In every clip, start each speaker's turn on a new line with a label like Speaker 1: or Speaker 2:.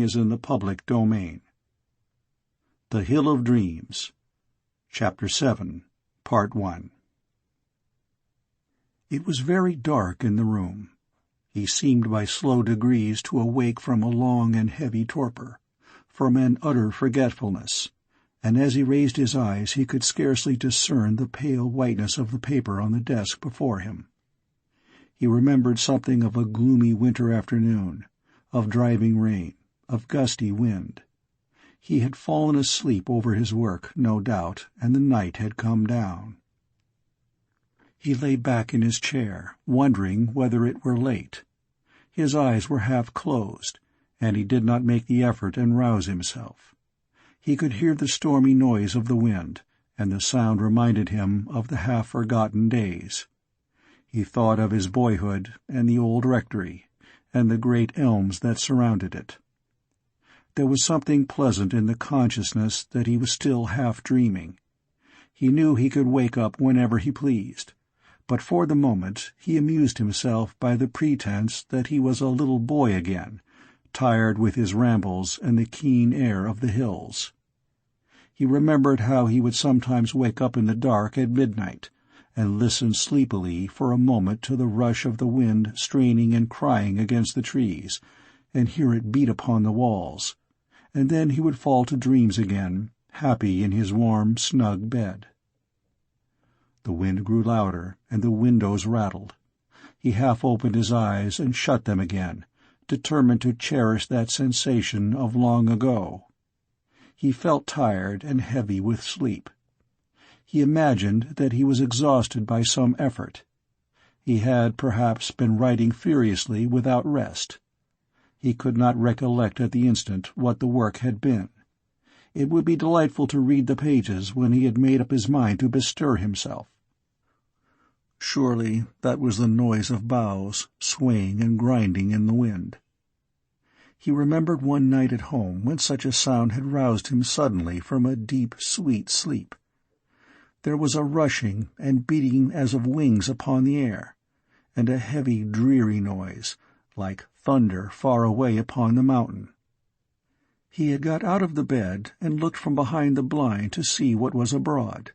Speaker 1: is in the public domain. The Hill of Dreams, Chapter 7, Part 1. It was very dark in the room. He seemed by slow degrees to awake from a long and heavy torpor, from an utter forgetfulness, and as he raised his eyes he could scarcely discern the pale whiteness of the paper on the desk before him. He remembered something of a gloomy winter afternoon, of driving rain, of gusty wind. He had fallen asleep over his work, no doubt, and the night had come down. He lay back in his chair, wondering whether it were late. His eyes were half closed, and he did not make the effort and rouse himself. He could hear the stormy noise of the wind, and the sound reminded him of the half-forgotten days. He thought of his boyhood and the old rectory, and the great elms that surrounded it. There was something pleasant in the consciousness that he was still half dreaming. He knew he could wake up whenever he pleased, but for the moment he amused himself by the pretense that he was a little boy again, tired with his rambles and the keen air of the hills. He remembered how he would sometimes wake up in the dark at midnight, and listen sleepily for a moment to the rush of the wind straining and crying against the trees, and hear it beat upon the walls, and then he would fall to dreams again, happy in his warm, snug bed. The wind grew louder, and the windows rattled. He half opened his eyes and shut them again, determined to cherish that sensation of long ago. He felt tired and heavy with sleep. He imagined that he was exhausted by some effort. He had, perhaps, been writing furiously without rest. He could not recollect at the instant what the work had been. It would be delightful to read the pages when he had made up his mind to bestir himself. Surely that was the noise of boughs swaying and grinding in the wind. He remembered one night at home when such a sound had roused him suddenly from a deep, sweet sleep. There was a rushing and beating as of wings upon the air, and a heavy, dreary noise, like thunder far away upon the mountain. He had got out of the bed and looked from behind the blind to see what was abroad.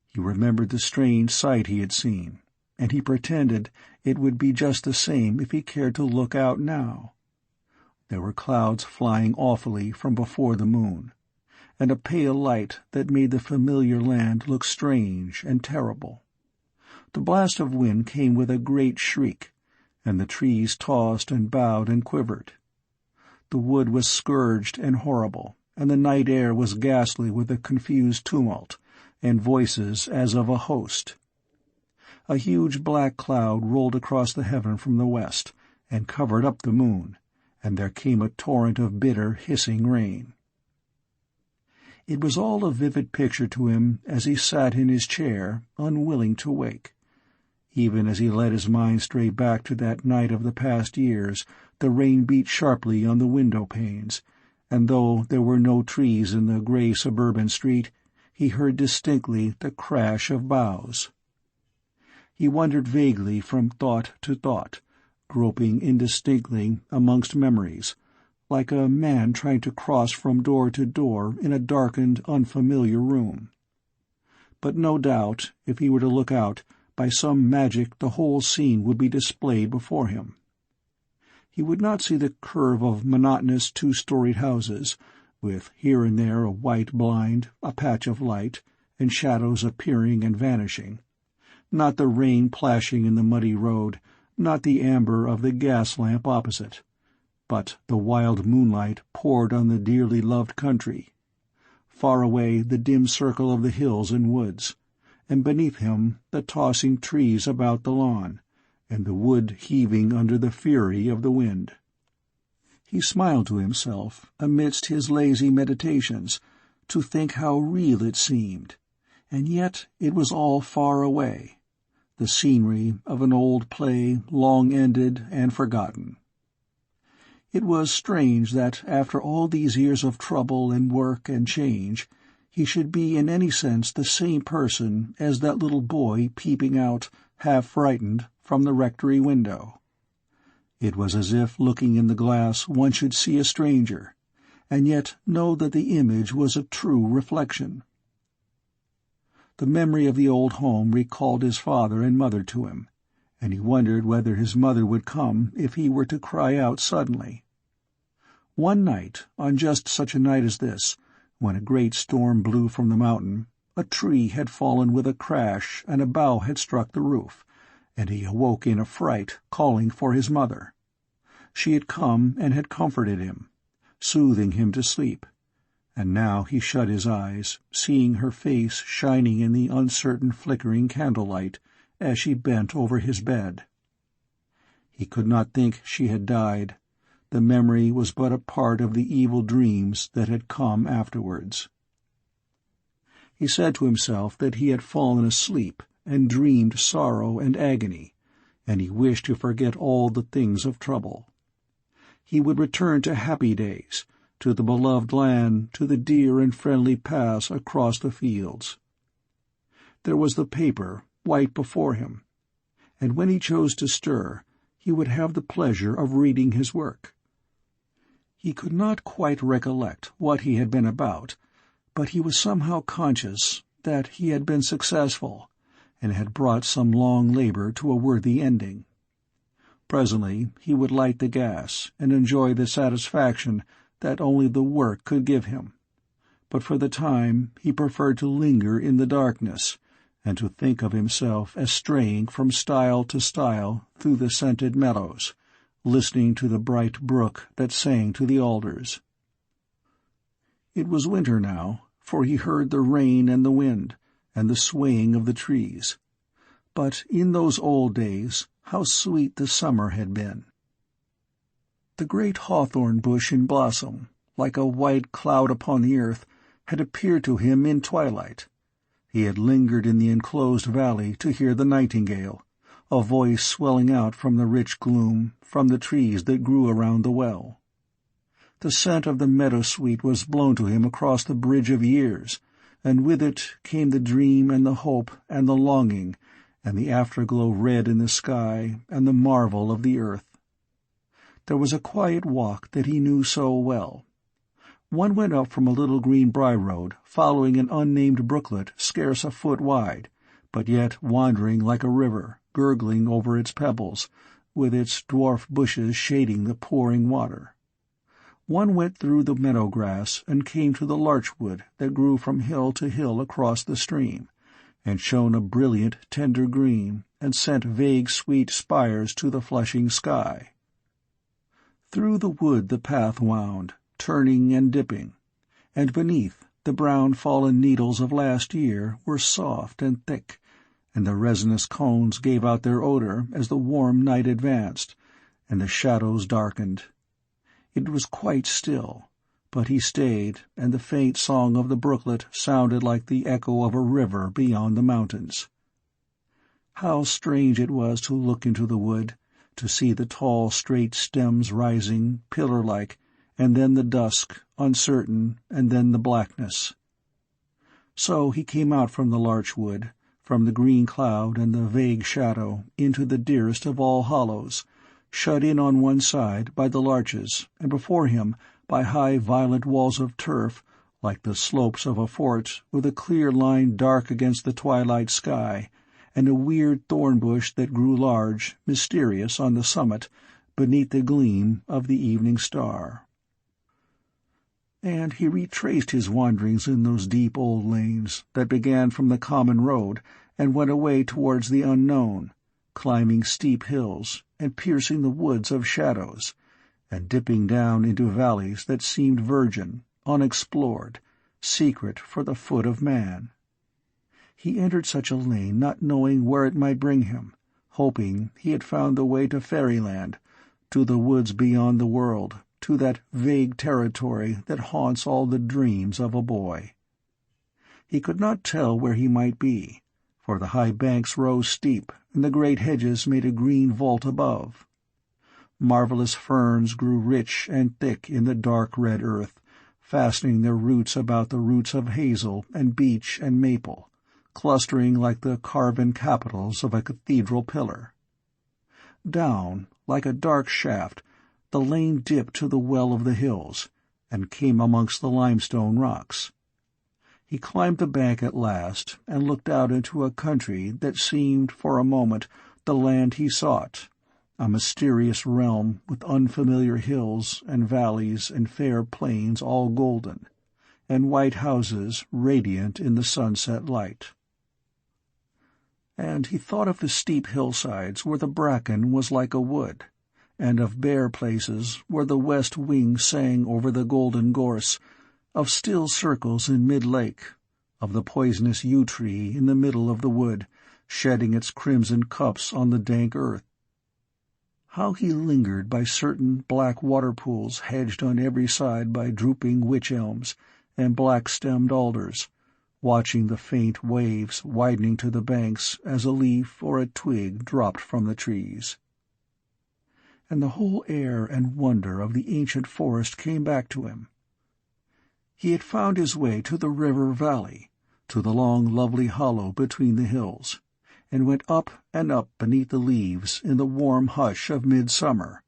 Speaker 1: He remembered the strange sight he had seen, and he pretended it would be just the same if he cared to look out now. There were clouds flying awfully from before the moon, and a pale light that made the familiar land look strange and terrible. The blast of wind came with a great shriek, and the trees tossed and bowed and quivered. The wood was scourged and horrible, and the night air was ghastly with a confused tumult, and voices as of a host. A huge black cloud rolled across the heaven from the west, and covered up the moon, and there came a torrent of bitter, hissing rain. It was all a vivid picture to him as he sat in his chair, unwilling to wake. Even as he let his mind stray back to that night of the past years, the rain beat sharply on the window-panes, and though there were no trees in the grey suburban street, he heard distinctly the crash of boughs. He wandered vaguely from thought to thought, groping indistinctly amongst memories, like a man trying to cross from door to door in a darkened, unfamiliar room. But no doubt, if he were to look out, by some magic the whole scene would be displayed before him. He would not see the curve of monotonous two-storied houses, with here and there a white blind, a patch of light, and shadows appearing and vanishing, not the rain plashing in the muddy road, not the amber of the gas lamp opposite, but the wild moonlight poured on the dearly loved country. Far away the dim circle of the hills and woods, and beneath him the tossing trees about the lawn, and the wood heaving under the fury of the wind. He smiled to himself, amidst his lazy meditations, to think how real it seemed, and yet it was all far away, the scenery of an old play long ended and forgotten. It was strange that, after all these years of trouble and work and change, he should be in any sense the same person as that little boy peeping out, half frightened, from the rectory window. It was as if looking in the glass one should see a stranger, and yet know that the image was a true reflection. The memory of the old home recalled his father and mother to him, and he wondered whether his mother would come if he were to cry out suddenly. One night, on just such a night as this, when a great storm blew from the mountain, a tree had fallen with a crash and a bough had struck the roof, and he awoke in a fright, calling for his mother. She had come and had comforted him, soothing him to sleep, and now he shut his eyes, seeing her face shining in the uncertain flickering candlelight as she bent over his bed. He could not think she had died. The memory was but a part of the evil dreams that had come afterwards. He said to himself that he had fallen asleep and dreamed sorrow and agony, and he wished to forget all the things of trouble. He would return to happy days, to the beloved land, to the dear and friendly paths across the fields. There was the paper, white before him, and when he chose to stir, he would have the pleasure of reading his work. He could not quite recollect what he had been about, but he was somehow conscious that he had been successful, and had brought some long labor to a worthy ending. Presently he would light the gas and enjoy the satisfaction that only the work could give him, but for the time he preferred to linger in the darkness, and to think of himself as straying from stile to stile through the scented meadows, listening to the bright brook that sang to the alders. It was winter now, for he heard the rain and the wind, and the swaying of the trees. But in those old days, how sweet the summer had been! The great hawthorn bush in blossom, like a white cloud upon the earth, had appeared to him in twilight. He had lingered in the enclosed valley to hear the nightingale, a voice swelling out from the rich gloom, from the trees that grew around the well. The scent of the meadow-sweet was blown to him across the bridge of years, and with it came the dream and the hope and the longing, and the afterglow red in the sky, and the marvel of the earth. There was a quiet walk that he knew so well. One went up from a little green by-road, following an unnamed brooklet scarce a foot wide, but yet wandering like a river, gurgling over its pebbles, with its dwarf bushes shading the pouring water. One went through the meadow grass and came to the larchwood that grew from hill to hill across the stream, and shone a brilliant, tender green, and sent vague sweet spires to the flushing sky. Through the wood the path wound, turning and dipping, and beneath, the brown fallen needles of last year were soft and thick, and the resinous cones gave out their odor as the warm night advanced, and the shadows darkened. It was quite still, but he stayed, and the faint song of the brooklet sounded like the echo of a river beyond the mountains. How strange it was to look into the wood, to see the tall straight stems rising, pillar-like, and then the dusk, uncertain, and then the blackness. So he came out from the larch-wood, from the green cloud and the vague shadow, into the dearest of all hollows, shut in on one side by the larches, and before him by high violent walls of turf, like the slopes of a fort, with a clear line dark against the twilight sky, and a weird thorn-bush that grew large, mysterious on the summit, beneath the gleam of the evening star. And he retraced his wanderings in those deep old lanes that began from the common road and went away towards the unknown, climbing steep hills and piercing the woods of shadows, and dipping down into valleys that seemed virgin, unexplored, secret for the foot of man. He entered such a lane not knowing where it might bring him, hoping he had found the way to fairyland, to the woods beyond the world, to that vague territory that haunts all the dreams of a boy. He could not tell where he might be, for the high banks rose steep, and the great hedges made a green vault above. Marvelous ferns grew rich and thick in the dark red earth, fastening their roots about the roots of hazel and beech and maple, clustering like the carven capitals of a cathedral pillar. Down, like a dark shaft, the lane dipped to the well of the hills, and came amongst the limestone rocks. He climbed the bank at last, and looked out into a country that seemed, for a moment, the land he sought, a mysterious realm with unfamiliar hills and valleys and fair plains all golden, and white houses radiant in the sunset light. And he thought of the steep hillsides where the bracken was like a wood, and of bare places where the west wing sang over the golden gorse, of still circles in mid-lake, of the poisonous yew-tree in the middle of the wood, shedding its crimson cups on the dank earth. How he lingered by certain black water-pools hedged on every side by drooping wych-elms and black-stemmed alders, watching the faint waves widening to the banks as a leaf or a twig dropped from the trees. And the whole air and wonder of the ancient forest came back to him. He had found his way to the river valley, to the long lovely hollow between the hills, and went up and up beneath the leaves in the warm hush of midsummer,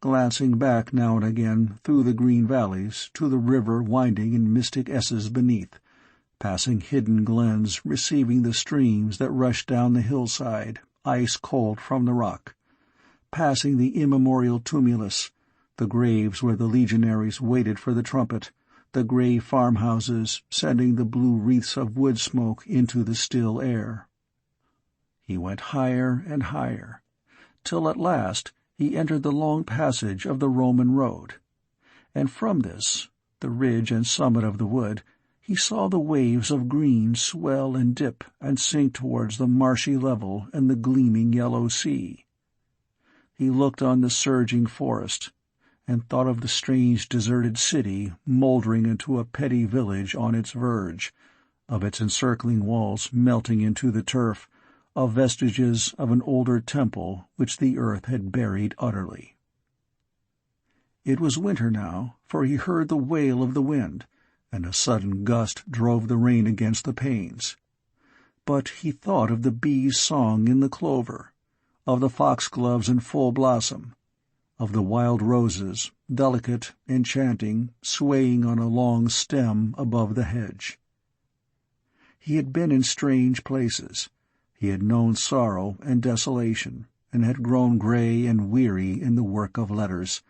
Speaker 1: glancing back now and again through the green valleys to the river winding in mystic S's beneath, passing hidden glens receiving the streams that rushed down the hillside, ice-cold from the rock, passing the immemorial tumulus, the graves where the legionaries waited for the trumpet, the grey farmhouses sending the blue wreaths of wood smoke into the still air. He went higher and higher, till at last he entered the long passage of the Roman road, and from this, the ridge and summit of the wood, he saw the waves of green swell and dip and sink towards the marshy level and the gleaming yellow sea. He looked on the surging forest, and thought of the strange deserted city mouldering into a petty village on its verge, of its encircling walls melting into the turf, of vestiges of an older temple which the earth had buried utterly. It was winter now, for he heard the wail of the wind, and a sudden gust drove the rain against the panes. But he thought of the bees' song in the clover, of the foxgloves in full blossom, of the wild roses, delicate, enchanting, swaying on a long stem above the hedge. He had been in strange places. He had known sorrow and desolation, and had grown grey and weary in the work of letters,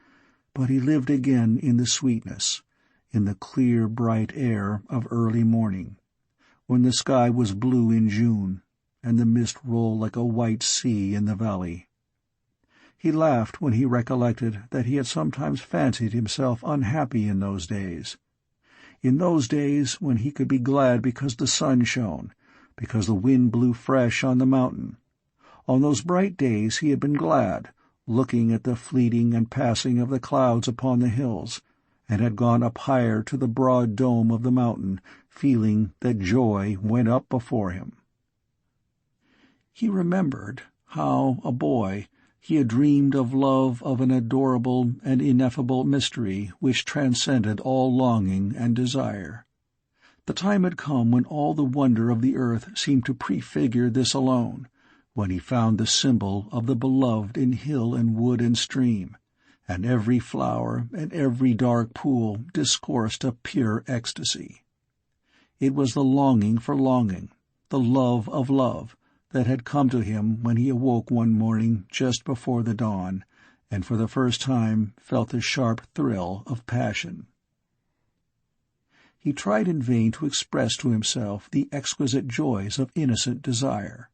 Speaker 1: but he lived again in the sweetness, in the clear, bright air of early morning, when the sky was blue in June, and the mist rolled like a white sea in the valley. He laughed when he recollected that he had sometimes fancied himself unhappy in those days when he could be glad because the sun shone, because the wind blew fresh on the mountain. On those bright days he had been glad, looking at the fleeting and passing of the clouds upon the hills, and had gone up higher to the broad dome of the mountain, feeling that joy went up before him. He remembered how, a boy, he had dreamed of love of an adorable and ineffable mystery which transcended all longing and desire. The time had come when all the wonder of the earth seemed to prefigure this alone, when he found the symbol of the beloved in hill and wood and stream, and every flower and every dark pool discoursed of pure ecstasy. It was the longing for longing, the love of love, that had come to him when he awoke one morning just before the dawn, and for the first time felt the sharp thrill of passion. He tried in vain to express to himself the exquisite joys of innocent desire.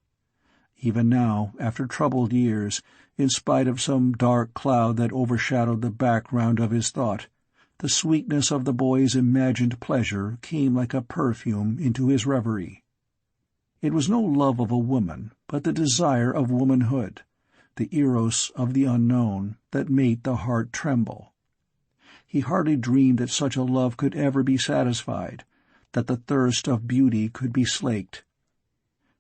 Speaker 1: Even now, after troubled years, in spite of some dark cloud that overshadowed the background of his thought, the sweetness of the boy's imagined pleasure came like a perfume into his reverie. It was no love of a woman, but the desire of womanhood, the eros of the unknown, that made the heart tremble. He hardly dreamed that such a love could ever be satisfied, that the thirst of beauty could be slaked.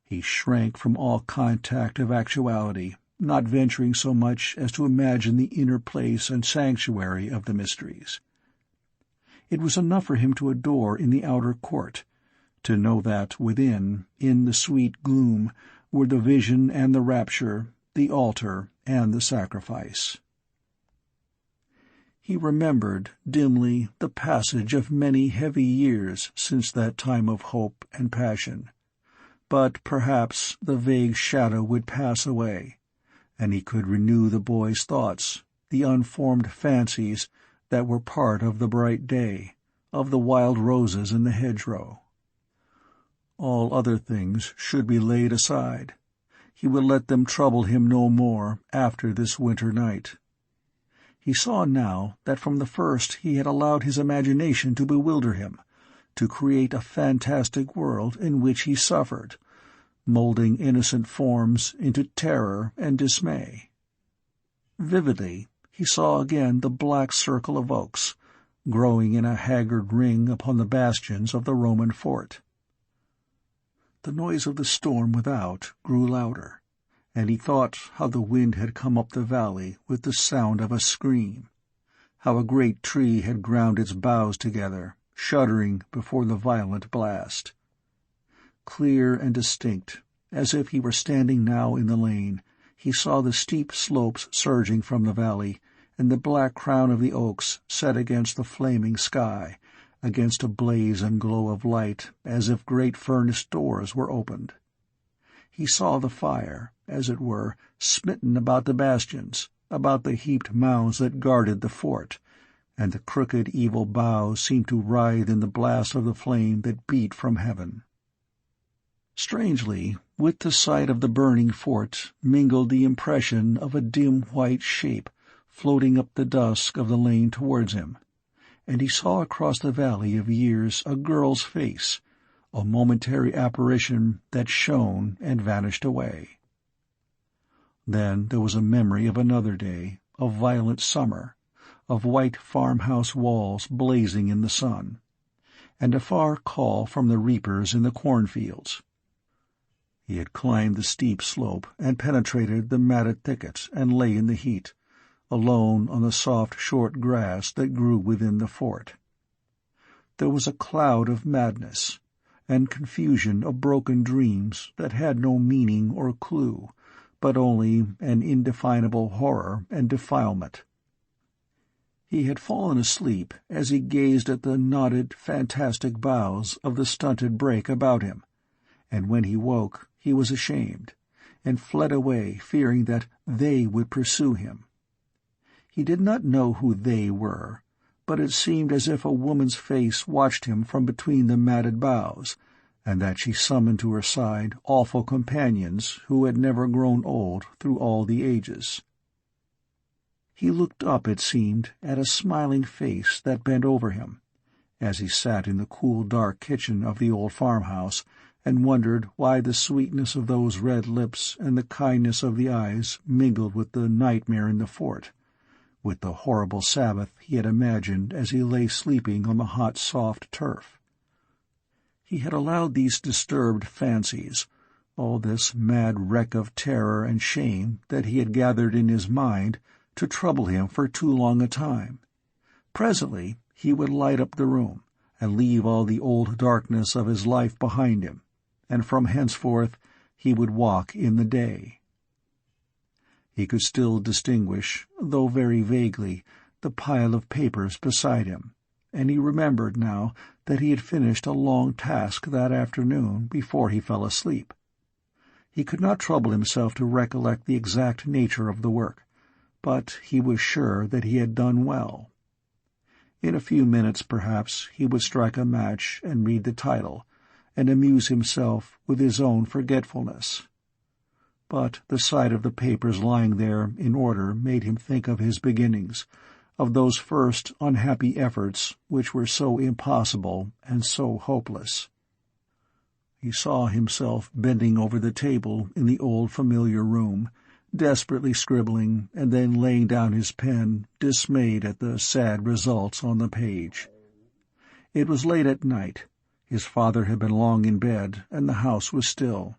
Speaker 1: He shrank from all contact of actuality, not venturing so much as to imagine the inner place and sanctuary of the mysteries. It was enough for him to adore in the outer court, to know that within, in the sweet gloom, were the vision and the rapture, the altar, and the sacrifice. He remembered, dimly, the passage of many heavy years since that time of hope and passion. But perhaps the vague shadow would pass away, and he could renew the boy's thoughts, the unformed fancies that were part of the bright day, of the wild roses in the hedgerow. All other things should be laid aside. He would let them trouble him no more after this winter night. He saw now that from the first he had allowed his imagination to bewilder him, to create a fantastic world in which he suffered, molding innocent forms into terror and dismay. Vividly, he saw again the black circle of oaks, growing in a haggard ring upon the bastions of the Roman fort. The noise of the storm without grew louder, and he thought how the wind had come up the valley with the sound of a scream, how a great tree had ground its boughs together, shuddering before the violent blast. Clear and distinct, as if he were standing now in the lane, he saw the steep slopes surging from the valley, and the black crown of the oaks set against the flaming sky, against a blaze and glow of light, as if great furnace doors were opened. He saw the fire, as it were, smitten about the bastions, about the heaped mounds that guarded the fort, and the crooked evil boughs seemed to writhe in the blast of the flame that beat from heaven. Strangely, with the sight of the burning fort mingled the impression of a dim white shape floating up the dusk of the lane towards him, and he saw across the valley of years a girl's face, a momentary apparition that shone and vanished away. Then there was a memory of another day, of violent summer, of white farmhouse walls blazing in the sun, and a far call from the reapers in the cornfields. He had climbed the steep slope and penetrated the matted thicket and lay in the heat, alone on the soft short grass that grew within the fort. There was a cloud of madness, and confusion of broken dreams that had no meaning or clue, but only an indefinable horror and defilement. He had fallen asleep as he gazed at the knotted, fantastic boughs of the stunted brake about him, and when he woke he was ashamed, and fled away fearing that they would pursue him. He did not know who they were, but it seemed as if a woman's face watched him from between the matted boughs, and that she summoned to her side awful companions who had never grown old through all the ages. He looked up, it seemed, at a smiling face that bent over him, as he sat in the cool dark kitchen of the old farmhouse, and wondered why the sweetness of those red lips and the kindness of the eyes mingled with the nightmare in the fort, with the horrible Sabbath he had imagined as he lay sleeping on the hot soft turf. He had allowed these disturbed fancies, all this mad wreck of terror and shame that he had gathered in his mind, to trouble him for too long a time. Presently he would light up the room, and leave all the old darkness of his life behind him, and from henceforth he would walk in the day. He could still distinguish, though very vaguely, the pile of papers beside him, and he remembered now that he had finished a long task that afternoon before he fell asleep. He could not trouble himself to recollect the exact nature of the work, but he was sure that he had done well. In a few minutes, perhaps, he would strike a match and read the title, and amuse himself with his own forgetfulness. But the sight of the papers lying there in order made him think of his beginnings, of those first unhappy efforts which were so impossible and so hopeless. He saw himself bending over the table in the old familiar room, desperately scribbling, and then laying down his pen, dismayed at the sad results on the page. It was late at night. His father had been long in bed, and the house was still.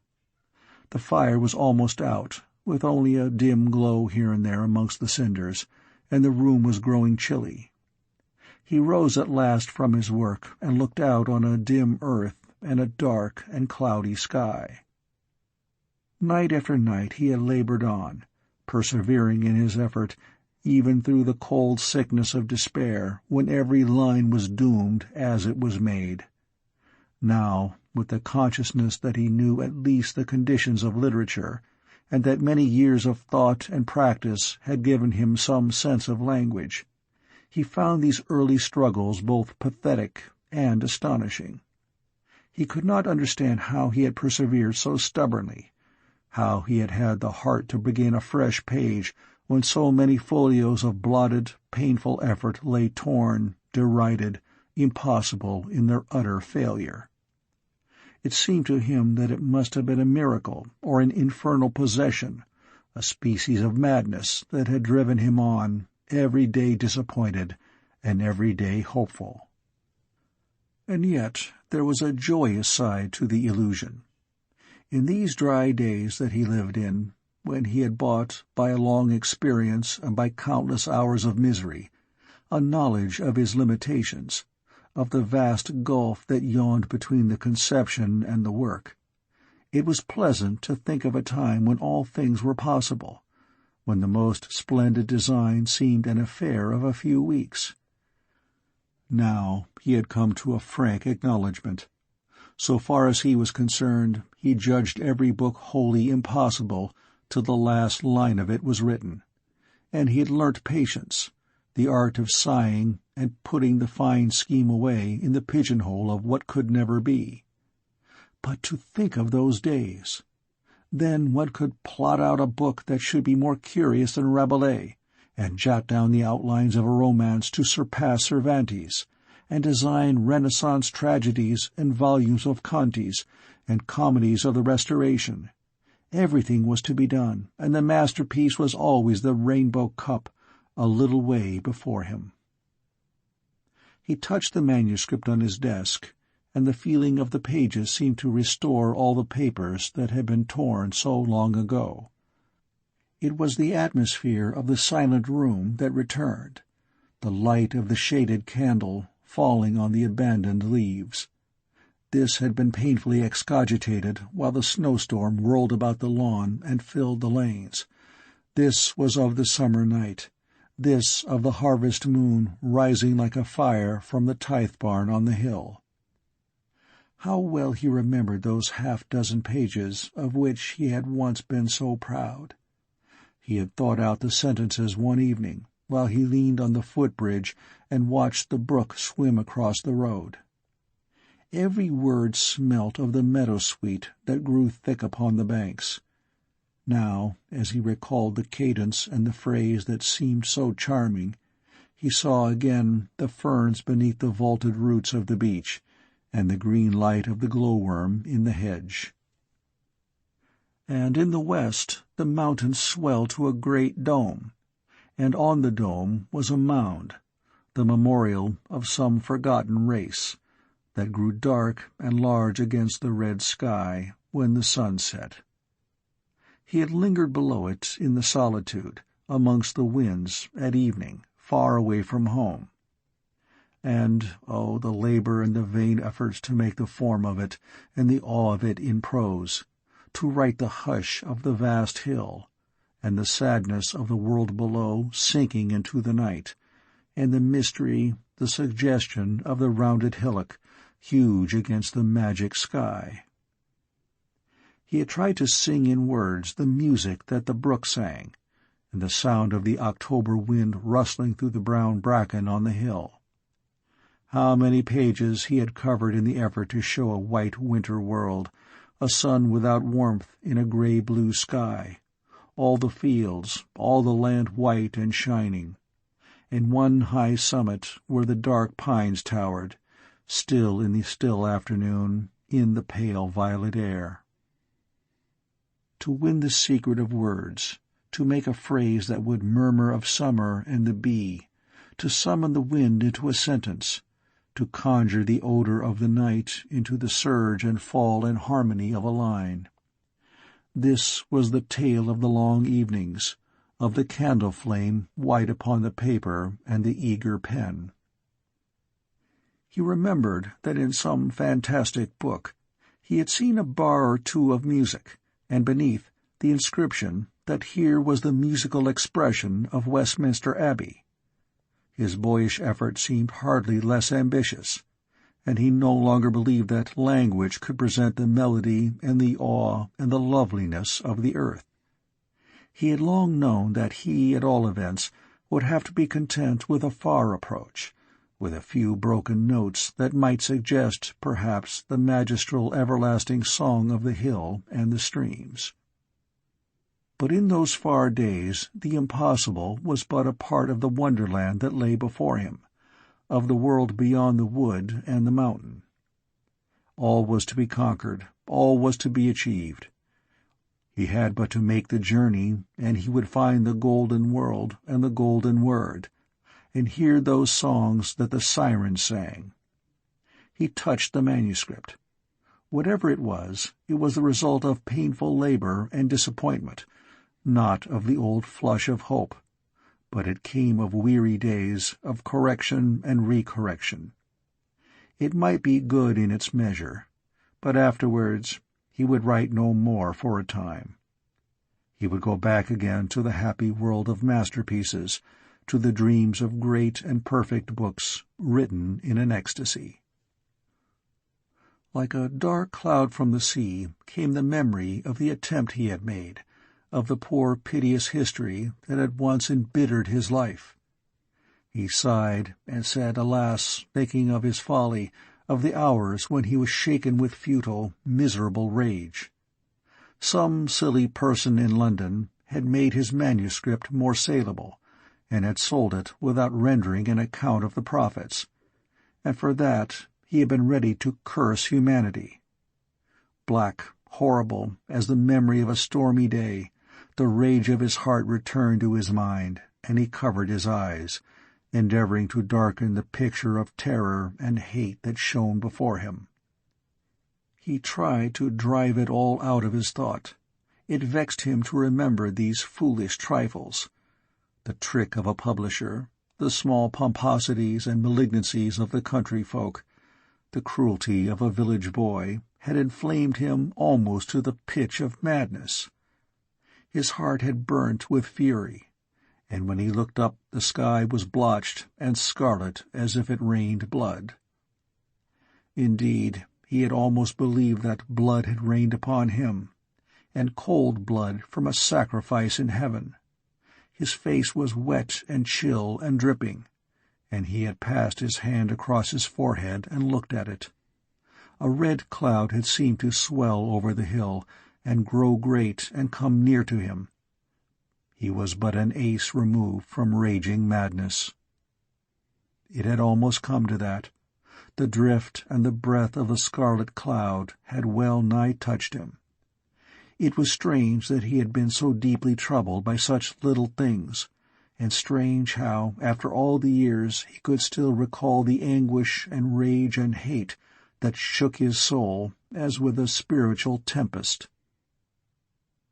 Speaker 1: The fire was almost out, with only a dim glow here and there amongst the cinders, and the room was growing chilly. He rose at last from his work and looked out on a dim earth and a dark and cloudy sky. Night after night he had labored on, persevering in his effort, even through the cold sickness of despair, when every line was doomed as it was made. Now, with the consciousness that he knew at least the conditions of literature, and that many years of thought and practice had given him some sense of language, he found these early struggles both pathetic and astonishing. He could not understand how he had persevered so stubbornly, how he had had the heart to begin a fresh page when so many folios of blotted, painful effort lay torn, derided, impossible in their utter failure. It seemed to him that it must have been a miracle or an infernal possession, a species of madness that had driven him on, every day disappointed and every day hopeful. And yet there was a joyous side to the illusion. In these dry days that he lived in, when he had bought, by a long experience and by countless hours of misery, a knowledge of his limitations, of the vast gulf that yawned between the conception and the work, it was pleasant to think of a time when all things were possible, when the most splendid design seemed an affair of a few weeks. Now he had come to a frank acknowledgment. So far as he was concerned, he judged every book wholly impossible till the last line of it was written, and he had learnt patience, the art of sighing and putting the fine scheme away in the pigeonhole of what could never be. But to think of those days! Then one could plot out a book that should be more curious than Rabelais, and jot down the outlines of a romance to surpass Cervantes, and design Renaissance tragedies and volumes of Contes, and comedies of the Restoration. Everything was to be done, and the masterpiece was always the Rainbow Cup, a little way before him. He touched the manuscript on his desk, and the feeling of the pages seemed to restore all the papers that had been torn so long ago. It was the atmosphere of the silent room that returned, the light of the shaded candle falling on the abandoned leaves. This had been painfully excogitated while the snowstorm whirled about the lawn and filled the lanes. This was of the summer night, this of the harvest moon rising like a fire from the tithe-barn on the hill. How well he remembered those half-dozen pages of which he had once been so proud. He had thought out the sentences one evening, while he leaned on the footbridge and watched the brook swim across the road. Every word smelt of the meadow-sweet that grew thick upon the banks. Now, as he recalled the cadence and the phrase that seemed so charming, he saw again the ferns beneath the vaulted roots of the beech, and the green light of the glowworm in the hedge. And in the west the mountains swelled to a great dome, and on the dome was a mound, the memorial of some forgotten race, that grew dark and large against the red sky when the sun set. He had lingered below it in the solitude, amongst the winds, at evening, far away from home. And, oh, the labor and the vain efforts to make the form of it, and the awe of it in prose, to write the hush of the vast hill, and the sadness of the world below sinking into the night, and the mystery, the suggestion of the rounded hillock, huge against the magic sky. He had tried to sing in words the music that the brook sang, and the sound of the October wind rustling through the brown bracken on the hill. How many pages he had covered in the effort to show a white winter world, a sun without warmth in a grey-blue sky, all the fields, all the land white and shining, and one high summit where the dark pines towered, still in the still afternoon, in the pale violet air. To win the secret of words, to make a phrase that would murmur of summer and the bee, to summon the wind into a sentence, to conjure the odor of the night into the surge and fall and harmony of a line. This was the tale of the long evenings, of the candle flame white upon the paper and the eager pen. He remembered that in some fantastic book he had seen a bar or two of music, and beneath, the inscription that here was the musical expression of Westminster Abbey. His boyish effort seemed hardly less ambitious, and he no longer believed that language could present the melody and the awe and the loveliness of the earth. He had long known that he, at all events, would have to be content with a far approach, with a few broken notes that might suggest, perhaps, the magistral everlasting song of the hill and the streams. But in those far days the impossible was but a part of the wonderland that lay before him, of the world beyond the wood and the mountain. All was to be conquered, all was to be achieved. He had but to make the journey, and he would find the golden world and the golden word, and hear those songs that the sirens sang. He touched the manuscript. Whatever it was the result of painful labor and disappointment, not of the old flush of hope, but it came of weary days, of correction and recorrection. It might be good in its measure, but afterwards he would write no more for a time. He would go back again to the happy world of masterpieces, to the dreams of great and perfect books written in an ecstasy. Like a dark cloud from the sea came the memory of the attempt he had made, of the poor piteous history that had once embittered his life. He sighed and said, alas, thinking of his folly, of the hours when he was shaken with futile, miserable rage. Some silly person in London had made his manuscript more saleable, and had sold it without rendering an account of the profits, and for that he had been ready to curse humanity. Black, horrible as the memory of a stormy day, the rage of his heart returned to his mind, and he covered his eyes, endeavoring to darken the picture of terror and hate that shone before him. He tried to drive it all out of his thought. It vexed him to remember these foolish trifles. The trick of a publisher, the small pomposities and malignancies of the country folk, the cruelty of a village boy, had inflamed him almost to the pitch of madness. His heart had burnt with fury, and when he looked up the sky was blotched and scarlet as if it rained blood. Indeed, he had almost believed that blood had rained upon him, and cold blood from a sacrifice in heaven. His face was wet and chill and dripping, and he had passed his hand across his forehead and looked at it. A red cloud had seemed to swell over the hill, and grow great and come near to him. He was but an ace removed from raging madness. It had almost come to that. The drift and the breath of the scarlet cloud had well nigh touched him. It was strange that he had been so deeply troubled by such little things, and strange how, after all the years, he could still recall the anguish and rage and hate that shook his soul as with a spiritual tempest.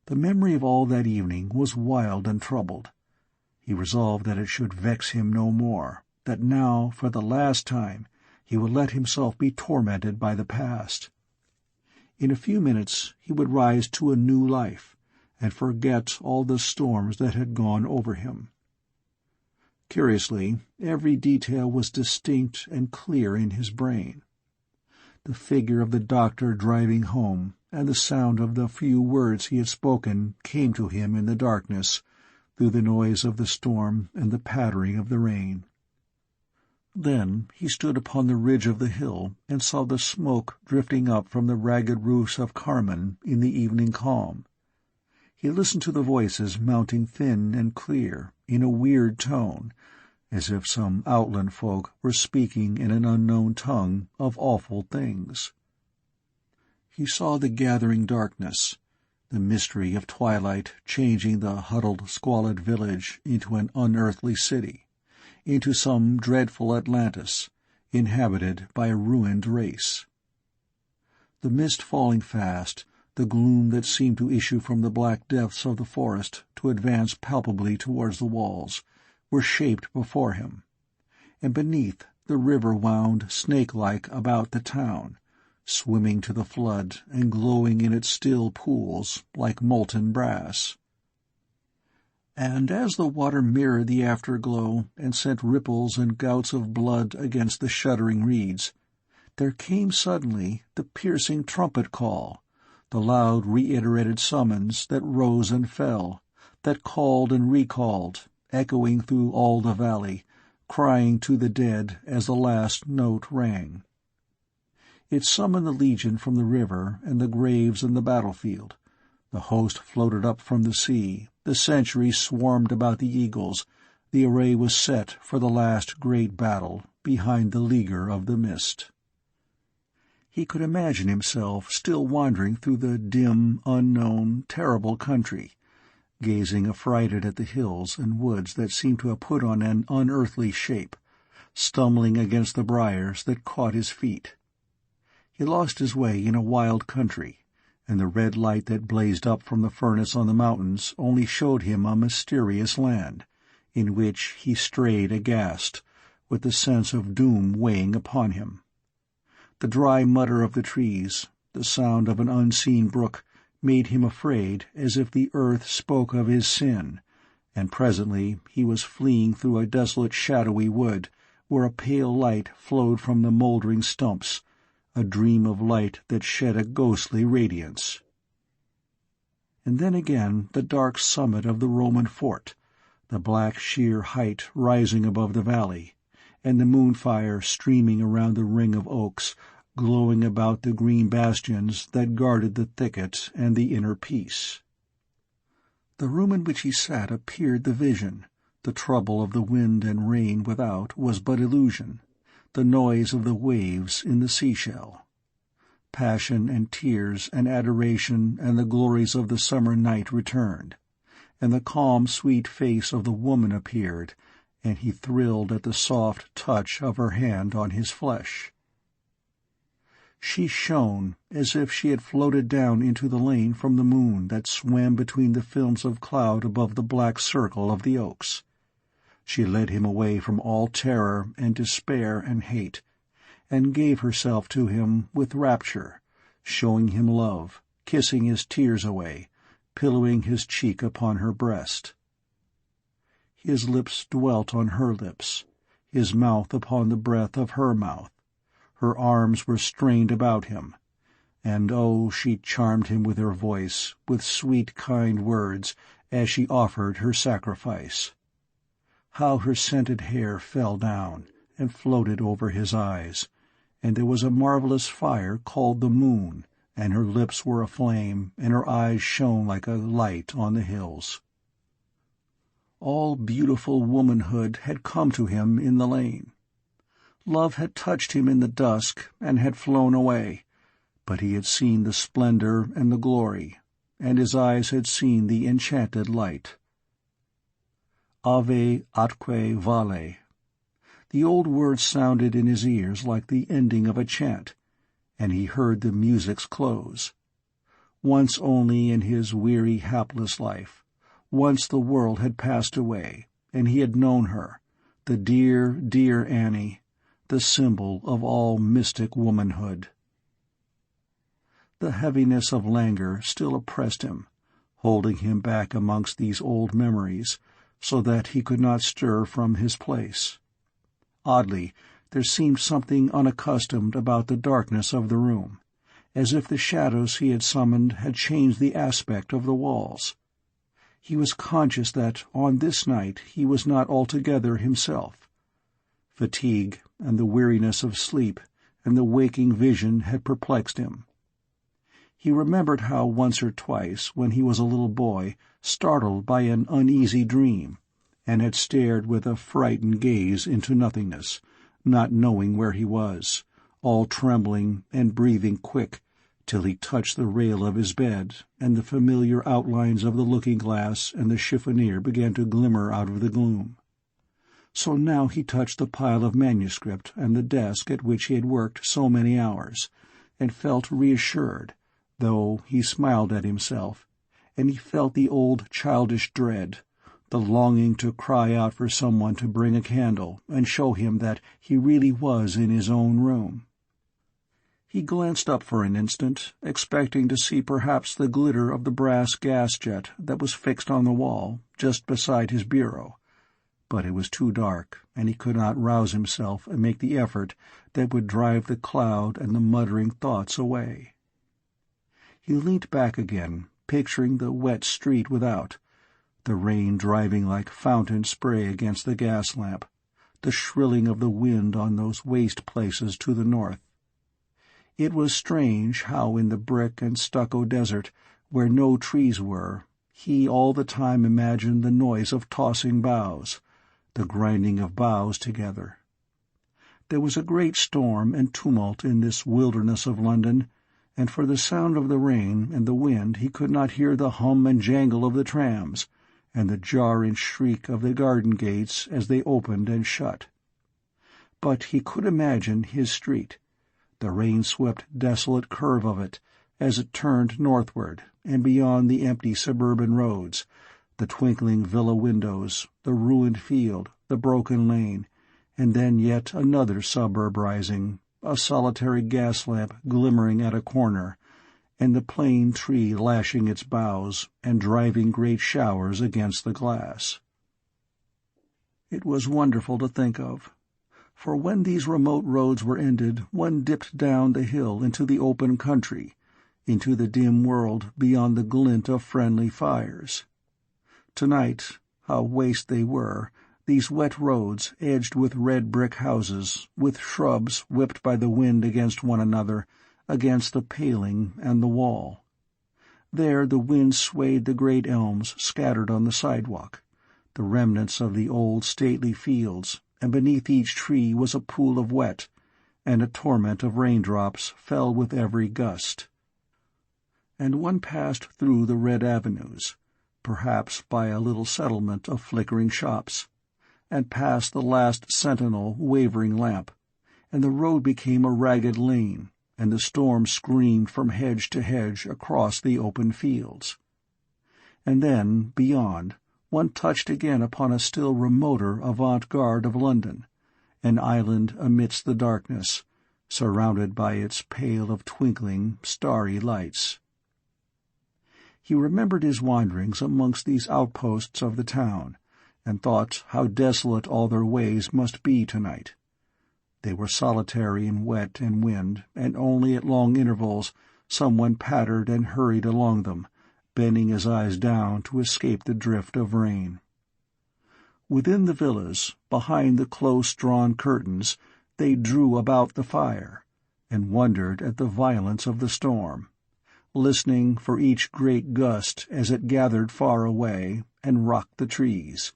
Speaker 1: The memory of all that evening was wild and troubled. He resolved that it should vex him no more, that now, for the last time, he would let himself be tormented by the past. In a few minutes he would rise to a new life, and forget all the storms that had gone over him. Curiously, every detail was distinct and clear in his brain. The figure of the doctor driving home, and the sound of the few words he had spoken came to him in the darkness, through the noise of the storm and the pattering of the rain. Then he stood upon the ridge of the hill and saw the smoke drifting up from the ragged roofs of Carmen in the evening calm. He listened to the voices mounting thin and clear, in a weird tone, as if some outland folk were speaking in an unknown tongue of awful things. He saw the gathering darkness, the mystery of twilight changing the huddled, squalid village into an unearthly city, into some dreadful Atlantis, inhabited by a ruined race. The mist falling fast, the gloom that seemed to issue from the black depths of the forest to advance palpably towards the walls, were shaped before him, and beneath the river wound snake-like about the town, swimming to the flood and glowing in its still pools like molten brass. And as the water mirrored the afterglow and sent ripples and gouts of blood against the shuddering reeds, there came suddenly the piercing trumpet call, the loud reiterated summons that rose and fell, that called and recalled, echoing through all the valley, crying to the dead as the last note rang. It summoned the legion from the river and the graves and the battlefield. The host floated up from the sea, the centuries swarmed about the eagles, the array was set for the last great battle behind the leaguer of the mist. He could imagine himself still wandering through the dim, unknown, terrible country, gazing affrighted at the hills and woods that seemed to have put on an unearthly shape, stumbling against the briars that caught his feet. He lost his way in a wild country, and the red light that blazed up from the furnace on the mountains only showed him a mysterious land, in which he strayed aghast, with the sense of doom weighing upon him. The dry mutter of the trees, the sound of an unseen brook, made him afraid as if the earth spoke of his sin, and presently he was fleeing through a desolate shadowy wood, where a pale light flowed from the mouldering stumps, a dream of light that shed a ghostly radiance. And then again the dark summit of the Roman fort, the black sheer height rising above the valley, and the moonfire streaming around the ring of oaks, glowing about the green bastions that guarded the thicket and the inner peace. The room in which he sat appeared the vision. The trouble of the wind and rain without was but illusion, the noise of the waves in the seashell. Passion and tears and adoration and the glories of the summer night returned, and the calm, sweet face of the woman appeared, and he thrilled at the soft touch of her hand on his flesh. She shone as if she had floated down into the lane from the moon that swam between the films of cloud above the black circle of the oaks. She led him away from all terror and despair and hate, and gave herself to him with rapture, showing him love, kissing his tears away, pillowing his cheek upon her breast. His lips dwelt on her lips, his mouth upon the breath of her mouth. Her arms were strained about him, and oh, she charmed him with her voice, with sweet, kind words, as she offered her sacrifice. How her scented hair fell down and floated over his eyes, and there was a marvelous fire called the moon, and her lips were aflame, and her eyes shone like a light on the hills. All beautiful womanhood had come to him in the lane. Love had touched him in the dusk and had flown away, but he had seen the splendor and the glory, and his eyes had seen the enchanted light. Ave atque vale. The old words sounded in his ears like the ending of a chant, and he heard the music's close. Once only in his weary, hapless life, once the world had passed away, and he had known her, the dear, dear Annie, the symbol of all mystic womanhood. The heaviness of languor still oppressed him, holding him back amongst these old memories, so that he could not stir from his place. Oddly, there seemed something unaccustomed about the darkness of the room, as if the shadows he had summoned had changed the aspect of the walls. He was conscious that on this night he was not altogether himself. Fatigue and the weariness of sleep and the waking vision had perplexed him. He remembered how once or twice, when he was a little boy, startled by an uneasy dream, and had stared with a frightened gaze into nothingness, not knowing where he was, all trembling and breathing quick, till he touched the rail of his bed, and the familiar outlines of the looking-glass and the chiffonier began to glimmer out of the gloom. So now he touched the pile of manuscript and the desk at which he had worked so many hours, and felt reassured, though he smiled at himself, and he felt the old childish dread, the longing to cry out for someone to bring a candle and show him that he really was in his own room. He glanced up for an instant, expecting to see perhaps the glitter of the brass gas jet that was fixed on the wall, just beside his bureau. But it was too dark, and he could not rouse himself and make the effort that would drive the cloud and the muttering thoughts away. He leant back again, picturing the wet street without, the rain driving like fountain spray against the gas lamp, the shrilling of the wind on those waste places to the north. It was strange how in the brick and stucco desert, where no trees were, he all the time imagined the noise of tossing boughs, the grinding of boughs together. There was a great storm and tumult in this wilderness of London, and for the sound of the rain and the wind he could not hear the hum and jangle of the trams, and the jar and shriek of the garden gates as they opened and shut. But he could imagine his street, the rain-swept desolate curve of it, as it turned northward, and beyond the empty suburban roads, the twinkling villa windows, the ruined field, the broken lane, and then yet another suburb rising, a solitary gas lamp glimmering at a corner, and the plane tree lashing its boughs and driving great showers against the glass. It was wonderful to think of, for when these remote roads were ended one dipped down the hill into the open country, into the dim world beyond the glint of friendly fires. Tonight, how waste they were, these wet roads edged with red brick houses, with shrubs whipped by the wind against one another, against the paling and the wall. There the wind swayed the great elms scattered on the sidewalk, the remnants of the old stately fields, and beneath each tree was a pool of wet, and a torment of raindrops fell with every gust. And one passed through the red avenues, perhaps by a little settlement of flickering shops, and past the last sentinel wavering lamp, and the road became a ragged lane, and the storm screamed from hedge to hedge across the open fields. And then, beyond, one touched again upon a still remoter avant-garde of London, an island amidst the darkness, surrounded by its pale of twinkling, starry lights. He remembered his wanderings amongst these outposts of the town, and thought how desolate all their ways must be tonight. They were solitary in wet and wind, and only at long intervals someone pattered and hurried along them, bending his eyes down to escape the drift of rain. Within the villas, behind the close-drawn curtains, they drew about the fire, and wondered at the violence of the storm, listening for each great gust as it gathered far away and rocked the trees,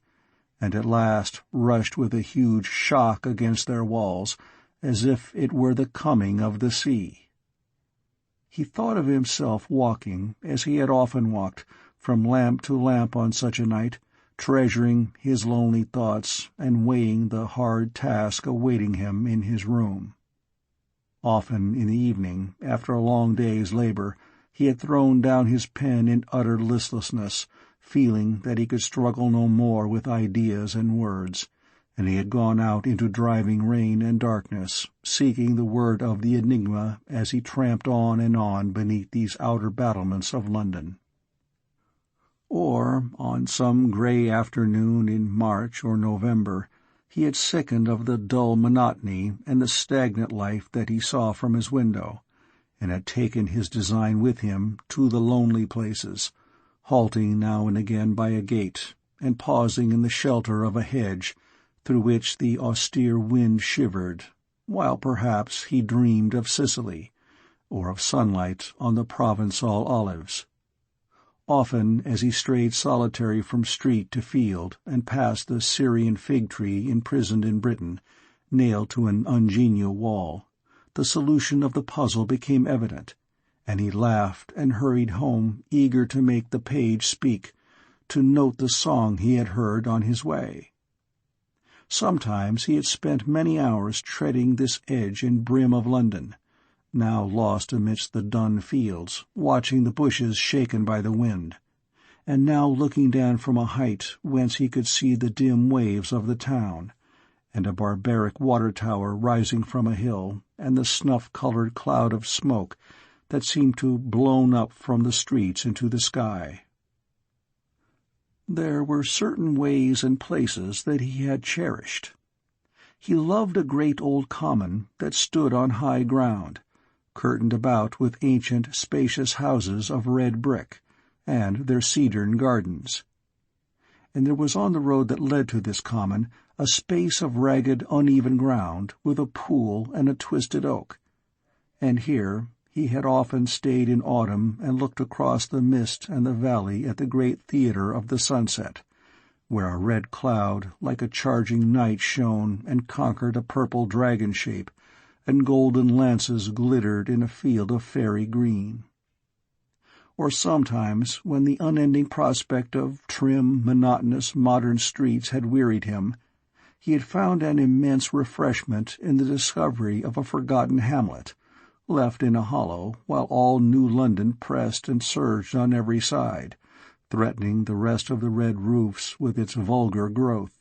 Speaker 1: and at last rushed with a huge shock against their walls, as if it were the coming of the sea. He thought of himself walking, as he had often walked, from lamp to lamp on such a night, treasuring his lonely thoughts and weighing the hard task awaiting him in his room. Often in the evening, after a long day's labor, he had thrown down his pen in utter listlessness, feeling that he could struggle no more with ideas and words, and he had gone out into driving rain and darkness, seeking the word of the enigma as he tramped on and on beneath these outer battlements of London. Or, on some grey afternoon in March or November, he had sickened of the dull monotony and the stagnant life that he saw from his window, and had taken his design with him to the lonely places, halting now and again by a gate, and pausing in the shelter of a hedge, through which the austere wind shivered, while perhaps he dreamed of Sicily, or of sunlight on the Provençal olives. Often, as he strayed solitary from street to field, and past the Syrian fig-tree imprisoned in Britain, nailed to an ungenial wall, the solution of the puzzle became evident, and he laughed and hurried home, eager to make the page speak, to note the song he had heard on his way. Sometimes he had spent many hours treading this edge and brim of London, now lost amidst the dun fields, watching the bushes shaken by the wind, and now looking down from a height whence he could see the dim waves of the town, and a barbaric water tower rising from a hill, and the snuff-colored cloud of smoke that seemed to blown up from the streets into the sky. There were certain ways and places that he had cherished. He loved a great old common that stood on high ground, curtained about with ancient, spacious houses of red brick, and their cedarn gardens. And there was on the road that led to this common a space of ragged, uneven ground with a pool and a twisted oak. And here he had often stayed in autumn and looked across the mist and the valley at the great theatre of the sunset, where a red cloud like a charging knight shone and conquered a purple dragon shape, and golden lances glittered in a field of fairy green. Or sometimes, when the unending prospect of trim, monotonous modern streets had wearied him, he had found an immense refreshment in the discovery of a forgotten hamlet, left in a hollow while all New London pressed and surged on every side, threatening the rest of the red roofs with its vulgar growth.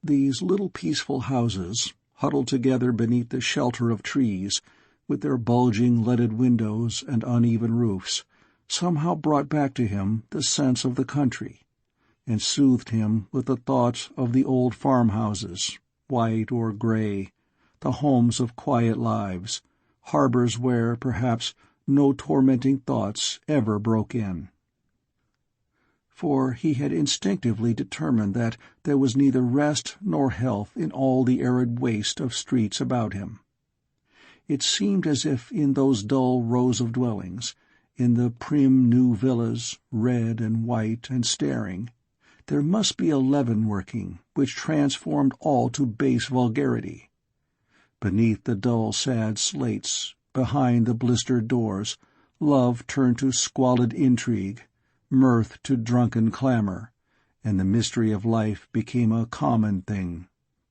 Speaker 1: These little peaceful houses, huddled together beneath the shelter of trees, with their bulging leaded windows and uneven roofs, somehow brought back to him the sense of the country, and soothed him with the thought of the old farmhouses, white or grey, the homes of quiet lives, harbors where, perhaps, no tormenting thoughts ever broke in. For he had instinctively determined that there was neither rest nor health in all the arid waste of streets about him. It seemed as if in those dull rows of dwellings, in the prim new villas, red and white and staring, there must be a leaven working which transformed all to base vulgarity. Beneath the dull sad slates, behind the blistered doors, love turned to squalid intrigue, mirth to drunken clamor, and the mystery of life became a common thing.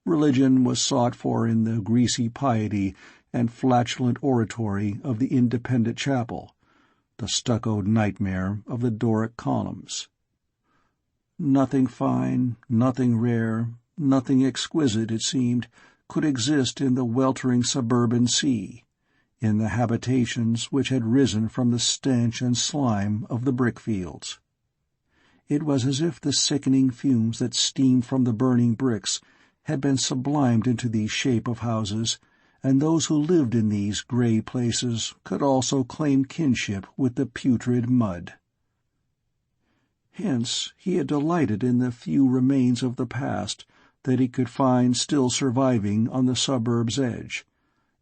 Speaker 1: Religion was sought for in the greasy piety and flatulent oratory of the Independent Chapel, the stuccoed nightmare of the Doric columns. Nothing fine, nothing rare, nothing exquisite, it seemed, could exist in the weltering suburban sea, in the habitations which had risen from the stench and slime of the brick-fields. It was as if the sickening fumes that steamed from the burning bricks had been sublimed into these shape of houses, and those who lived in these grey places could also claim kinship with the putrid mud. Hence he had delighted in the few remains of the past that he could find still surviving on the suburb's edge,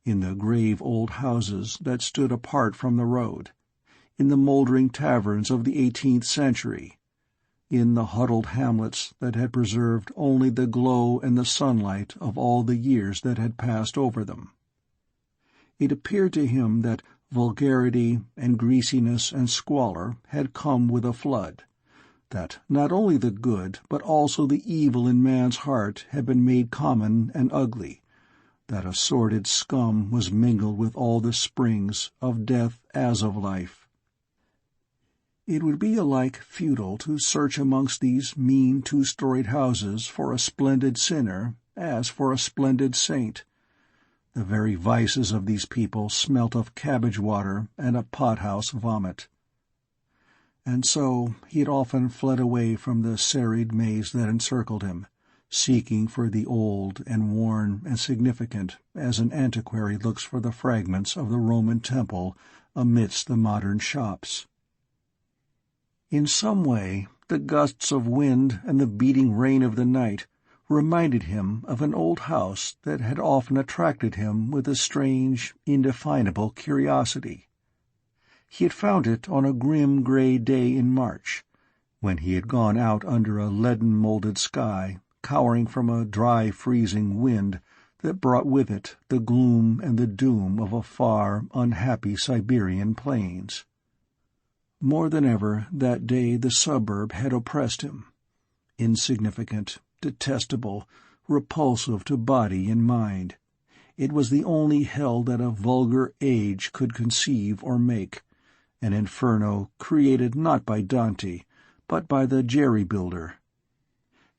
Speaker 1: in the grave old houses that stood apart from the road, in the mouldering taverns of the 18th century, in the huddled hamlets that had preserved only the glow and the sunlight of all the years that had passed over them. It appeared to him that vulgarity and greasiness and squalor had come with a flood, that not only the good but also the evil in man's heart had been made common and ugly, that a sordid scum was mingled with all the springs of death as of life. It would be alike futile to search amongst these mean two-storied houses for a splendid sinner as for a splendid saint. The very vices of these people smelt of cabbage water and a pothouse vomit. And so he had often fled away from the serried maze that encircled him, seeking for the old and worn and significant as an antiquary looks for the fragments of the Roman temple amidst the modern shops. In some way, the gusts of wind and the beating rain of the night reminded him of an old house that had often attracted him with a strange, indefinable curiosity. He had found it on a grim grey day in March, when he had gone out under a leaden-moulded sky, cowering from a dry, freezing wind that brought with it the gloom and the doom of a far, unhappy Siberian plains. More than ever that day the suburb had oppressed him, insignificant, detestable, repulsive to body and mind. It was the only hell that a vulgar age could conceive or make, an inferno created not by Dante, but by the jerry-builder.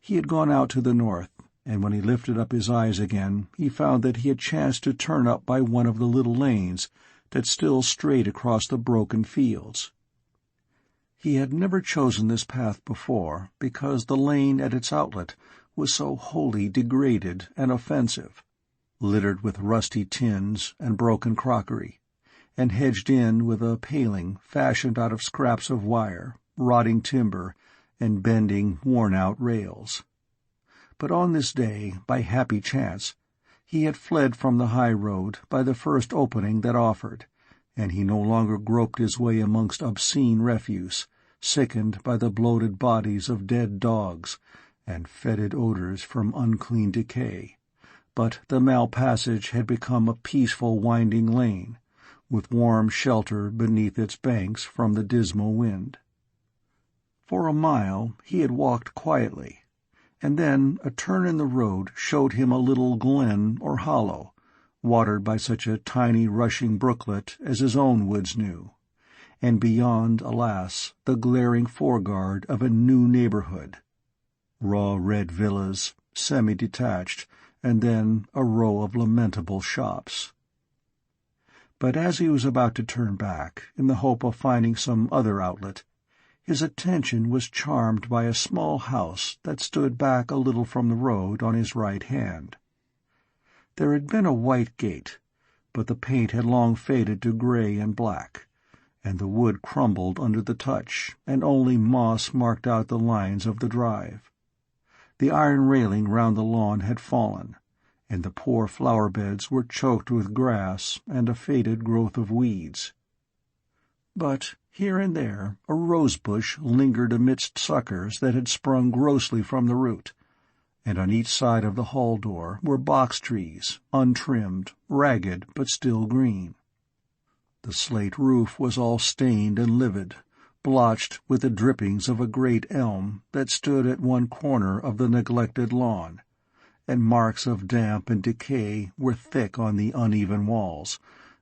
Speaker 1: He had gone out to the north, and when he lifted up his eyes again he found that he had chanced to turn up by one of the little lanes that still strayed across the broken fields. He had never chosen this path before because the lane at its outlet was so wholly degraded and offensive, littered with rusty tins and broken crockery, and hedged in with a paling fashioned out of scraps of wire, rotting timber, and bending, worn-out rails. But on this day, by happy chance, he had fled from the high road by the first opening that offered, and he no longer groped his way amongst obscene refuse, sickened by the bloated bodies of dead dogs and fetid odors from unclean decay, but the Malpassage had become a peaceful winding lane, with warm shelter beneath its banks from the dismal wind. For a mile he had walked quietly, and then a turn in the road showed him a little glen or hollow, watered by such a tiny rushing brooklet as his own woods knew, and beyond, alas, the glaring foreguard of a new neighborhood. Raw red villas, semi-detached, and then a row of lamentable shops. But as he was about to turn back, in the hope of finding some other outlet, his attention was charmed by a small house that stood back a little from the road on his right hand. There had been a white gate, but the paint had long faded to gray and black, and the wood crumbled under the touch, and only moss marked out the lines of the drive. The iron railing round the lawn had fallen, and the poor flower-beds were choked with grass and a faded growth of weeds. But here and there a rose-bush lingered amidst suckers that had sprung grossly from the root, and on each side of the hall door were box-trees, untrimmed, ragged but still green. The slate roof was all stained and livid, blotched with the drippings of a great elm that stood at one corner of the neglected lawn, and marks of damp and decay were thick on the uneven walls,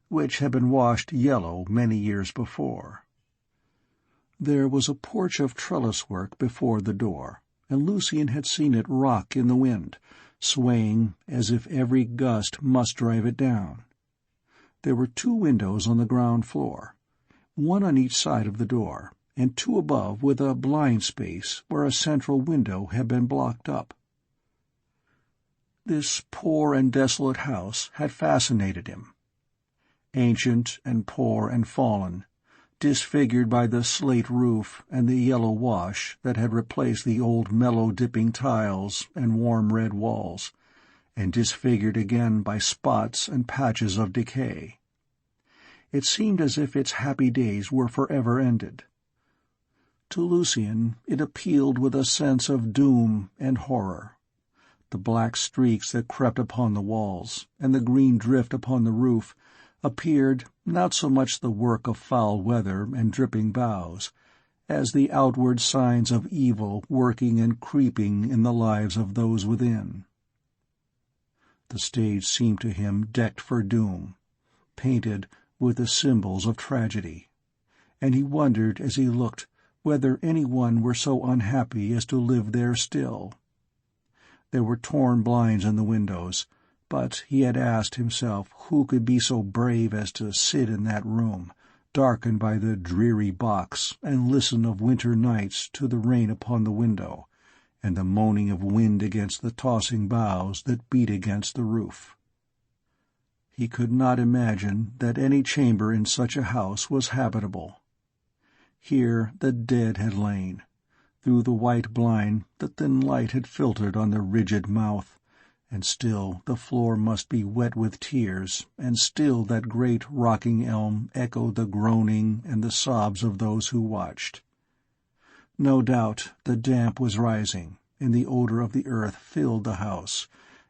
Speaker 1: which had been washed yellow many years before. There was a porch of trellis-work before the door, and Lucien had seen it rock in the wind, swaying as if every gust must drive it down. There were 2 windows on the ground floor, one on each side of the door, and 2 above with a blind space where a central window had been blocked up. This poor and desolate house had fascinated him. Ancient and poor and fallen, disfigured by the slate roof and the yellow wash that had replaced the old mellow-dipping tiles and warm red walls, and disfigured again by spots and patches of decay. It seemed as if its happy days were forever ended. To Lucien it appealed with a sense of doom and horror. The black streaks that crept upon the walls, and the green drift upon the roof, appeared not so much the work of foul weather and dripping boughs, as the outward signs of evil working and creeping in the lives of those within. The stage seemed to him decked for doom, painted with the symbols of tragedy, and he wondered as he looked whether anyone were so unhappy as to live there still. There were torn blinds in the windows, but he had asked himself who could be so brave as to sit in that room, darkened by the dreary box, and listen of winter nights to the rain upon the window, and the moaning of wind against the tossing boughs that beat against the roof. He could not imagine that any chamber in such a house was habitable. Here the dead had lain. Through the white blind the thin light had filtered on the rigid mouth, and still the floor must be wet with tears, and still that great rocking elm echoed the groaning and the sobs of those who watched. No doubt the damp was rising, and the odor of the earth filled the house,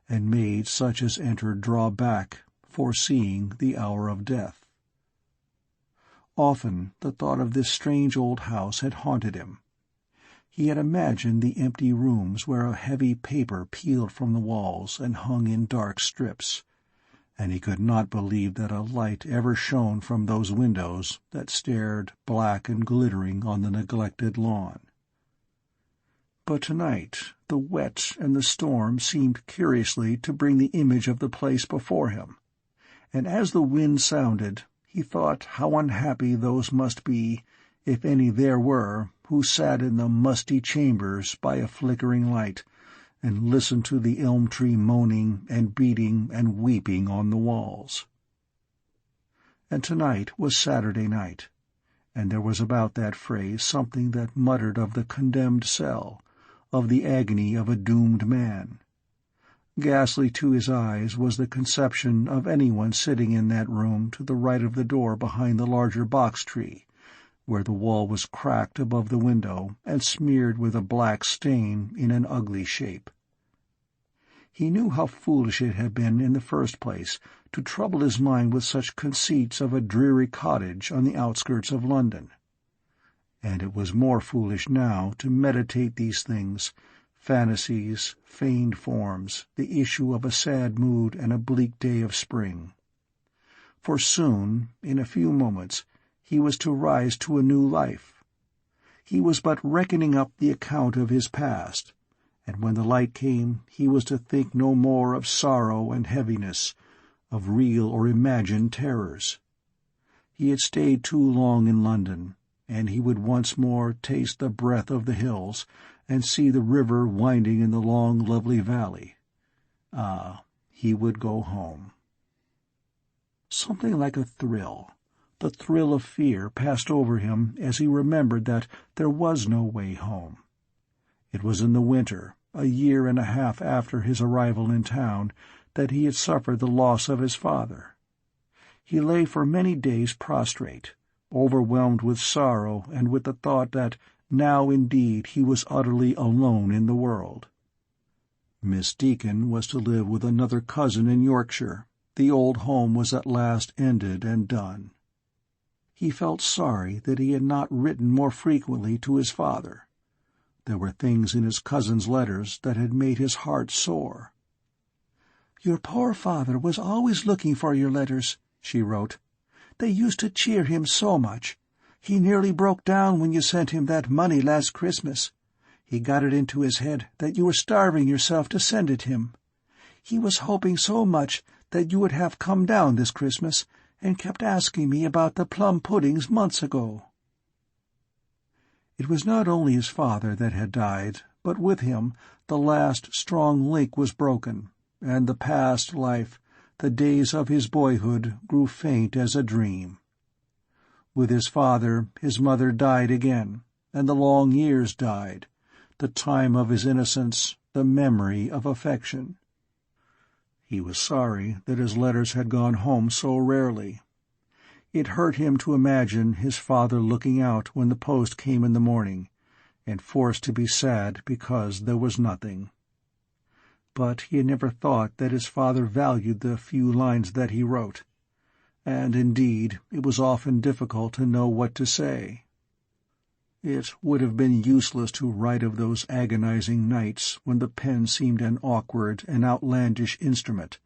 Speaker 1: and made such as entered draw back, foreseeing the hour of death. Often the thought of this strange old house had haunted him. He had imagined the empty rooms where a heavy paper peeled from the walls and hung in dark strips, and he could not believe that a light ever shone from those windows that stared black and glittering on the neglected lawn. But tonight the wet and the storm seemed curiously to bring the image of the place before him, and as the wind sounded, he thought how unhappy those must be, if any there were, who sat in the musty chambers by a flickering light, and listened to the elm tree moaning and beating and weeping on the walls. And tonight was Saturday night, and there was about that phrase something that muttered of the condemned cell, of the agony of a doomed man. Ghastly to his eyes was the conception of anyone sitting in that room to the right of the door behind the larger box-tree, where the wall was cracked above the window and smeared with a black stain in an ugly shape. He knew how foolish it had been in the first place to trouble his mind with such conceits of a dreary cottage on the outskirts of London. And it was more foolish now to meditate these things, fantasies, feigned forms, the issue of a sad mood and a bleak day of spring. For soon, in a few moments, he was to rise to a new life. He was but reckoning up the account of his past, and when the light came he was to think no more of sorrow and heaviness, of real or imagined terrors. He had stayed too long in London, and he would once more taste the breath of the hills, and see the river winding in the long, lovely valley. Ah, he would go home. Something like a thrill, the thrill of fear, passed over him as he remembered that there was no way home. It was in the winter, a year and a half after his arrival in town, that he had suffered the loss of his father. He lay for many days prostrate, overwhelmed with sorrow and with the thought that now indeed he was utterly alone in the world. Miss Deacon was to live with another cousin in Yorkshire. The old home was at last ended and done. He felt sorry that he had not written more frequently to his father. There were things in his cousin's letters that had made his heart sore. "Your poor father was always looking for your letters," she wrote. "They used to cheer him so much. He nearly broke down when you sent him that money last Christmas. He got it into his head that you were starving yourself to send it him. He was hoping so much that you would have come down this Christmas, and kept asking me about the plum puddings months ago." It was not only his father that had died, but with him the last strong link was broken, and the past life, the days of his boyhood, grew faint as a dream. With his father, his mother died again, and the long years died, the time of his innocence, the memory of affection. He was sorry that his letters had gone home so rarely. It hurt him to imagine his father looking out when the post came in the morning, and forced to be sad because there was nothing. But he had never thought that his father valued the few lines that he wrote, and indeed it was often difficult to know what to say. It would have been useless to write of those agonizing nights when the pen seemed an awkward and outlandish instrument,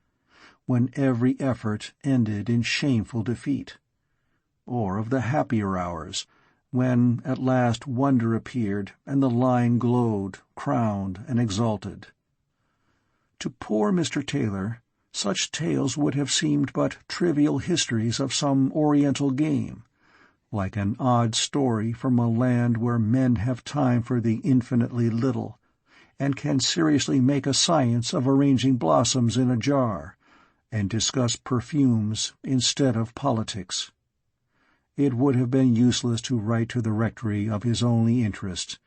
Speaker 1: when every effort ended in shameful defeat, or of the happier hours, when at last wonder appeared and the line glowed, crowned and exalted. To poor Mr. Taylor, such tales would have seemed but trivial histories of some Oriental game, like an odd story from a land where men have time for the infinitely little, and can seriously make a science of arranging blossoms in a jar, and discuss perfumes instead of politics. It would have been useless to write to the rectory of his only interest,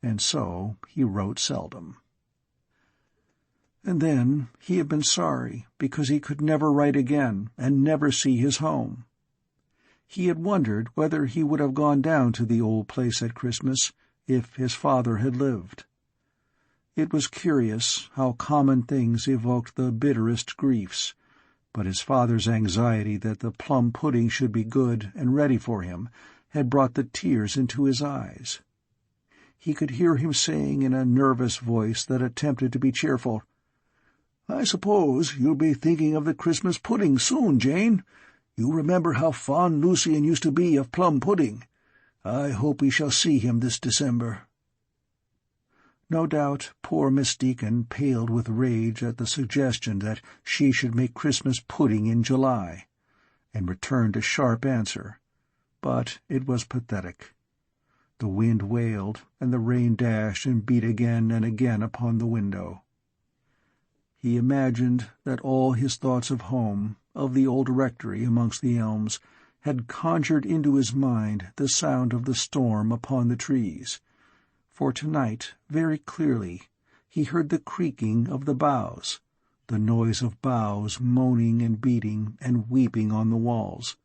Speaker 1: and so he wrote seldom. And then he had been sorry because he could never write again and never see his home. He had wondered whether he would have gone down to the old place at Christmas if his father had lived. It was curious how common things evoked the bitterest griefs, but his father's anxiety that the plum pudding should be good and ready for him had brought the tears into his eyes. He could hear him saying in a nervous voice that attempted to be cheerful, "I suppose you'll be thinking of the Christmas pudding soon, Jane. You remember how fond Lucien used to be of plum pudding. I hope we shall see him this December." No doubt poor Miss Deacon paled with rage at the suggestion that she should make Christmas pudding in July, and returned a sharp answer, but it was pathetic. The wind wailed, and the rain dashed and beat again and again upon the window. He imagined that all his thoughts of home, of the old rectory amongst the elms, had conjured into his mind the sound of the storm upon the trees, for tonight, very clearly, he heard the creaking of the boughs, the noise of boughs moaning and beating and weeping on the walls,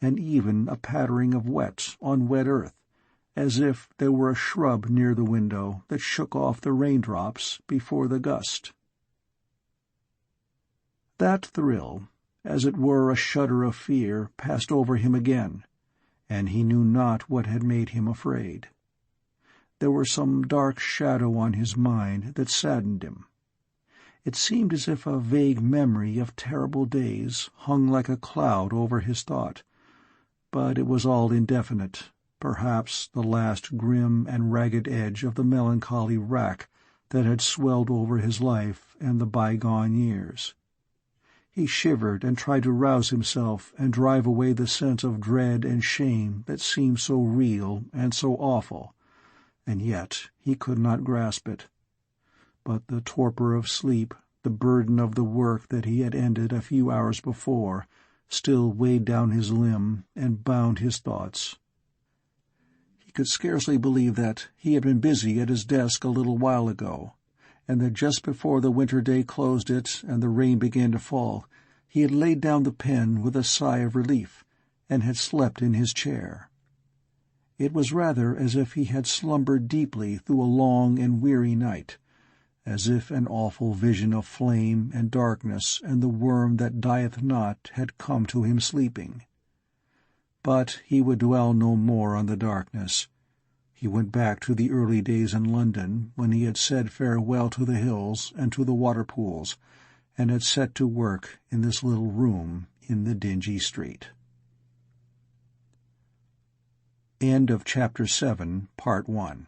Speaker 1: and even a pattering of wet on wet earth, as if there were a shrub near the window that shook off the raindrops before the gust. That thrill, as it were a shudder of fear, passed over him again, and he knew not what had made him afraid. There was some dark shadow on his mind that saddened him. It seemed as if a vague memory of terrible days hung like a cloud over his thought, but it was all indefinite, perhaps the last grim and ragged edge of the melancholy rack that had swelled over his life and the bygone years. He shivered and tried to rouse himself and drive away the sense of dread and shame that seemed so real and so awful, and yet he could not grasp it. But the torpor of sleep, the burden of the work that he had ended a few hours before, still weighed down his limb and bound his thoughts. He could scarcely believe that he had been busy at his desk a little while ago, and that just before the winter day closed it and the rain began to fall, he had laid down the pen with a sigh of relief, and had slept in his chair. It was rather as if he had slumbered deeply through a long and weary night, as if an awful vision of flame and darkness and the worm that dieth not had come to him sleeping. But he would dwell no more on the darkness. He went back to the early days in London, when he had said farewell to the hills and to the water-pools, and had set to work in this little room in the dingy street. End of Chapter 7, Part 1.